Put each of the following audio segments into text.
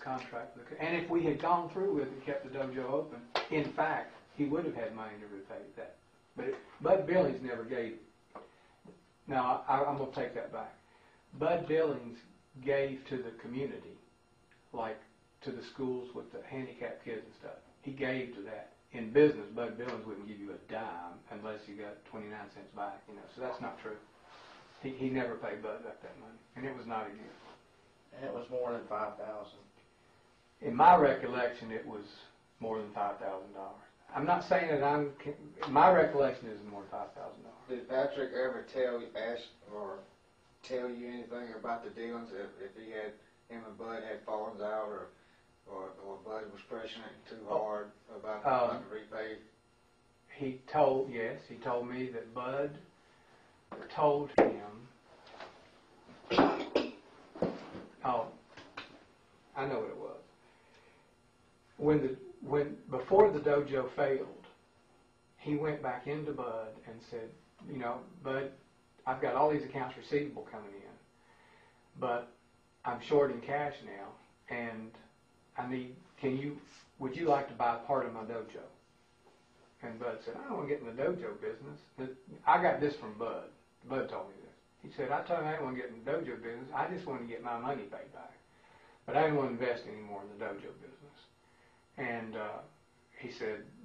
contract with the, and if we had gone through with it and kept the dojo open, in fact, he would have had money to repay that. But Bud Billings never gave it. Now, I'm going to take that back. Bud Billings gave to the community, like to the schools with the handicapped kids and stuff. He gave to that. In business, Bud Billings wouldn't give you a dime unless you got 29 cents back, you know, so that's not true. He never paid Bud back that money, and it was not a gift. And it was more than $5,000. In my recollection, it was more than $5,000. I'm not saying that my recollection is more than $5,000. Did Patrick ever ask or tell you anything about the dealings, if him and Bud had fallings out, or Bud was pressuring it too hard about the repay? He told me that Bud told him, oh, I know what it was. Before the dojo failed, he went back into Bud and said, you know, Bud, I've got all these accounts receivable coming in, but I'm short in cash now, and I need, would you like to buy part of my dojo? And Bud said, I don't want to get in the dojo business. I got this from Bud. Bud told me this. He said, I told him I didn't want to get in the dojo business. I just wanted to get my money paid back. But I didn't want to invest anymore in the dojo business. And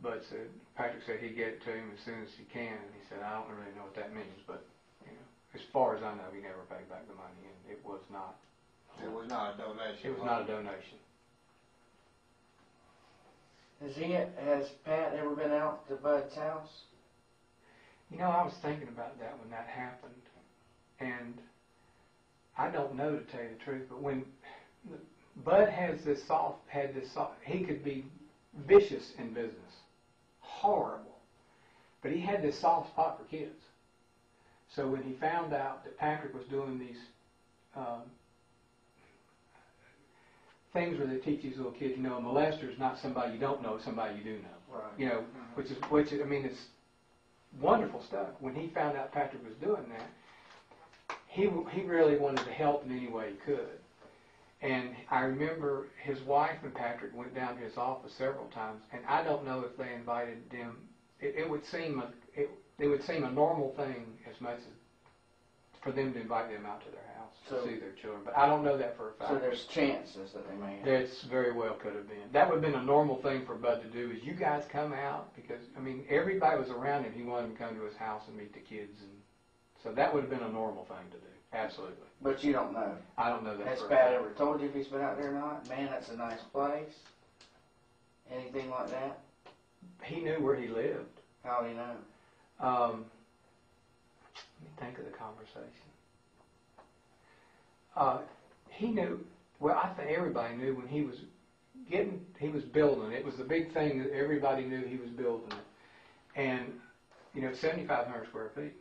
Bud said, Patrick said he'd get it to him as soon as he can. And he said, I don't really know what that means, but you know, as far as I know, he never paid back the money, and it was not. It was not a donation. It was not a donation. Has Pat ever been out to Bud's house? You know, I was thinking about that when that happened, and I don't know, to tell you the truth, but when Bud had this soft, he could be vicious in business, horrible, but he had this soft spot for kids. So when he found out that Patrick was doing these things where they teach these little kids, you know, a molester is not somebody you don't know, it's somebody you do know. Right. You know, which I mean, it's wonderful stuff. When he found out Patrick was doing that, he really wanted to help in any way he could. And I remember his wife and Patrick went down to his office several times, and I don't know if they invited them. It would seem a normal thing as much as for them to invite them out to their house to see their children. But I don't know that for a fact. So there's chances that they may have. That's very well could have been. That would have been a normal thing for Bud to do, is you guys come out, because, I mean, everybody was around him. He wanted them to come to his house and meet the kids. And so that would have been a normal thing to do. Absolutely. But you don't know. I don't know that. Has Pat ever told you if he's been out there or not? Man, that's a nice place. Anything like that? He knew where he lived. How do you know? Let me think of the conversation. He knew, well, I think everybody knew when he was building it. It was the big thing that everybody knew he was building it. And, you know, it's 7,500 square feet.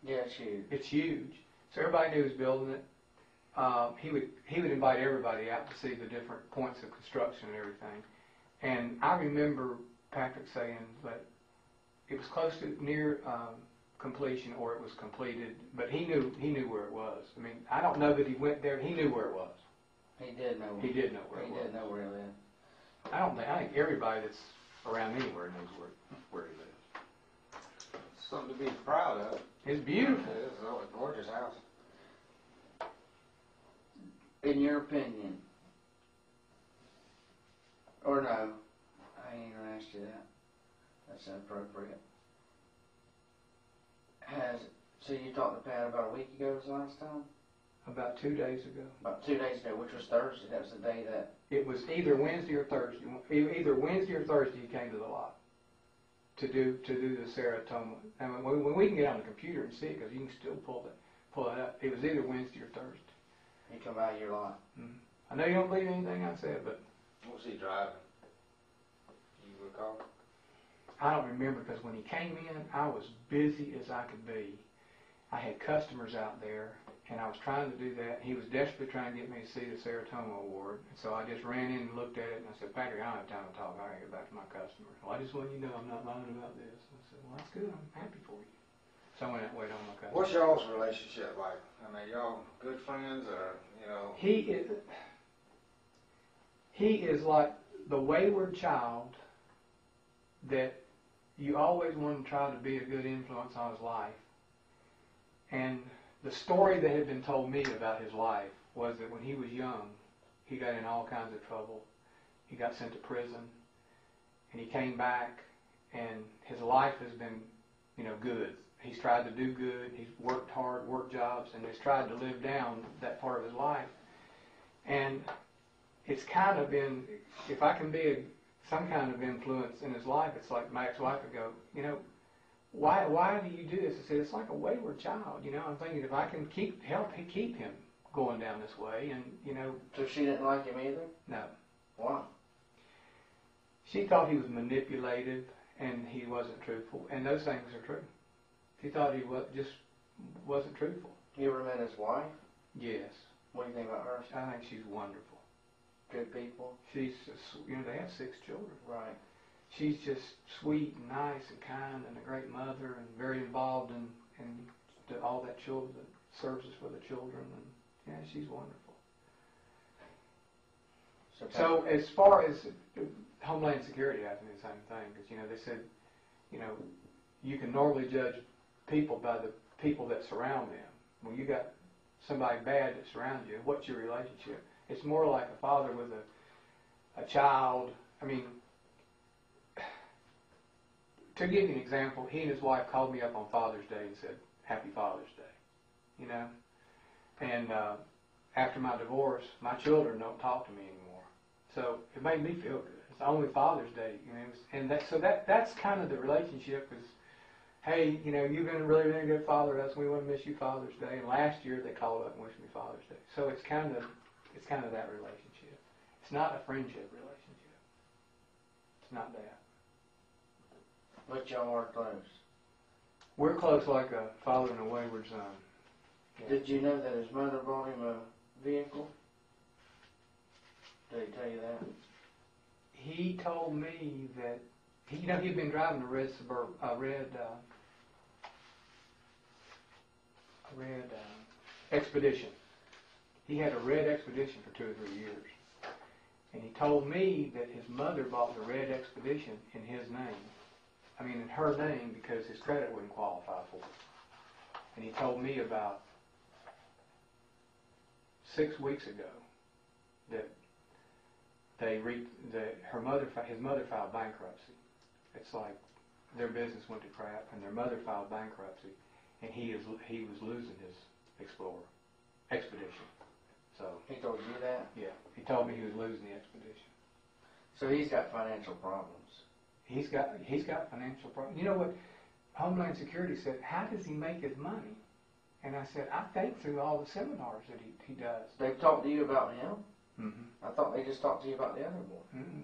Yeah, it's huge. It's huge. So everybody knew he was building it. He would invite everybody out to see the different points of construction and everything. And I remember Patrick saying that it was close to near completion, or it was completed, but he knew where it was. I mean, I don't know that he went there. He knew where it was. He did know. He did know where it was. He did know where he lived. I think everybody that's around anywhere knows where he lives. Something to be proud of. It's beautiful. It is a gorgeous house. In your opinion, or no, I ain't gonna ask you that. That's inappropriate. So you talked to Pat about a week ago was the last time? About 2 days ago. About 2 days ago, which was Thursday. That was the day that... It was either Wednesday or Thursday. Either Wednesday or Thursday he came to the lot to do the serotonin. And when we can get on the computer and see it, because you can still pull it up. It was either Wednesday or Thursday. He come out of your lot. Mm-hmm. I know you don't believe anything I said, but... What was he driving? You recall? I don't remember, because when he came in, I was busy as I could be. I had customers out there, and I was trying to do that. He was desperately trying to get me to see the serotonin award. And so I just ran in and looked at it, and I said, Patrick, I don't have time to talk. I got to get back to my customers. Well, I just want you to know I'm not lying about this. I said, well, that's good. I'm happy for you. So I went out and waited on my customers. What's y'all's relationship like? I mean, y'all good friends, or, you know? He is like the wayward child that you always want to try to be a good influence on his life. And the story that had been told me about his life was that when he was young, he got in all kinds of trouble. He got sent to prison, and he came back, and his life has been, good. He's tried to do good. He's worked hard, worked jobs, and has tried to live down that part of his life. And it's kind of been, if I can be some kind of influence in his life, it's like my ex-wife would go, why do you do this? I said, it's like a wayward child. I'm thinking if I can help keep him going down this way, and So she didn't like him either? No. Why? She thought he was manipulative and he wasn't truthful, and those things are true. She thought he wasn't truthful. You ever met his wife? Yes. What do you think about her? I think she's wonderful. Good people? She's, they have 6 children. Right. She's just sweet and nice and kind and a great mother and very involved in all that children, services for the children, and yeah, she's wonderful. So as far as Homeland Security happened, the same thing, because they said, you can normally judge people by the people that surround them. When you got somebody bad that surrounds you, what's your relationship? It's more like a father with a child. I mean, to give you an example, he and his wife called me up on Father's Day and said, Happy Father's Day, And after my divorce, my children don't talk to me anymore. So it made me feel good. It's only Father's Day, that's kind of the relationship is, hey, you've been a really, really good father to us, and we want to miss you Father's Day. And last year they called up and wished me Father's Day. So it's kind of that relationship. It's not a friendship relationship. It's not that. But y'all are close. We're close like a father and a wayward son. Yeah. Did you know that his mother bought him a vehicle? Did he tell you that? He told me that he'd been driving a red Expedition. He had a red Expedition for 2 or 3 years, and he told me that his mother bought the red Expedition in his name. I mean, in her name, because his credit wouldn't qualify for it. And he told me about 6 weeks ago that his mother filed bankruptcy. It's like their business went to crap, and their mother filed bankruptcy, and he was losing his Expedition. So he told you that? Yeah, he told me he was losing the Expedition. So he's got financial problems. He's got financial problems. You know what Homeland Security said? How does he make his money? And I said, I think through all the seminars that he does. They've talked to you about him? Mm-hmm. I thought they just talked to you about the other boy. Mm-hmm.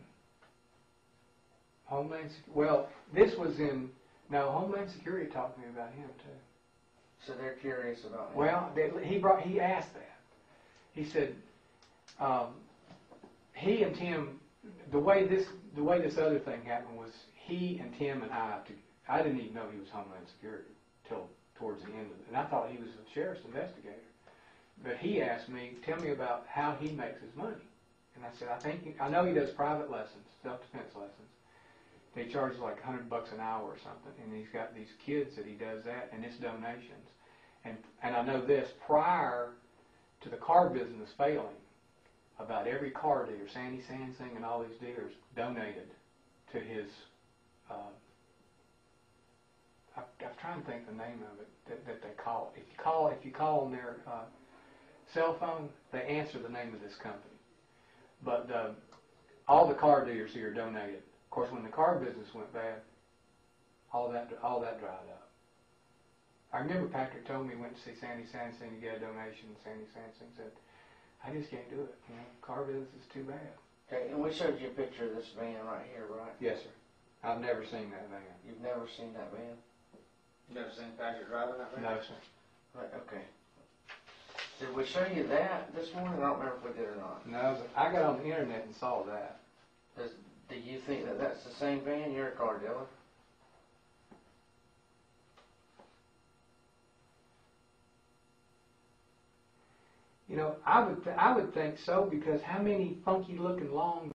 Homeland Security talked to me about him too. So they're curious about him. Well, he asked that. He said, he and Tim, the way this other thing happened was he and Tim and I didn't even know he was Homeland Security till towards the end of it, and I thought he was a sheriff's investigator. But he asked me, tell me about how he makes his money. And I said, I know he does private lessons, self-defense lessons. He charges like $100 an hour or something, and he's got these kids that he does that, and it's donations. And I know this, prior to the car business failing, about every car dealer, Sandy Sansing and all these dealers, donated to his, I'm trying to think the name of it, that they call it. If you call on their cell phone, they answer the name of this company. But all the car dealers here donated. Of course, when the car business went bad, all that dried up. I remember Patrick told me he went to see Sandy Sansing to get a donation, and Sandy Sansing said, I just can't do it. Car business is too bad. Okay, and we showed you a picture of this van right here, right? Yes, sir. I've never seen that van. You've never seen that van? Never seen Patrick driving that van? No, sir. Right, okay. Did we show you that this morning? I don't remember if we did or not. No, but I got on the internet and saw that. Do you think that that's the same van? You're a car dealer. You know, I would think so, because how many funky looking long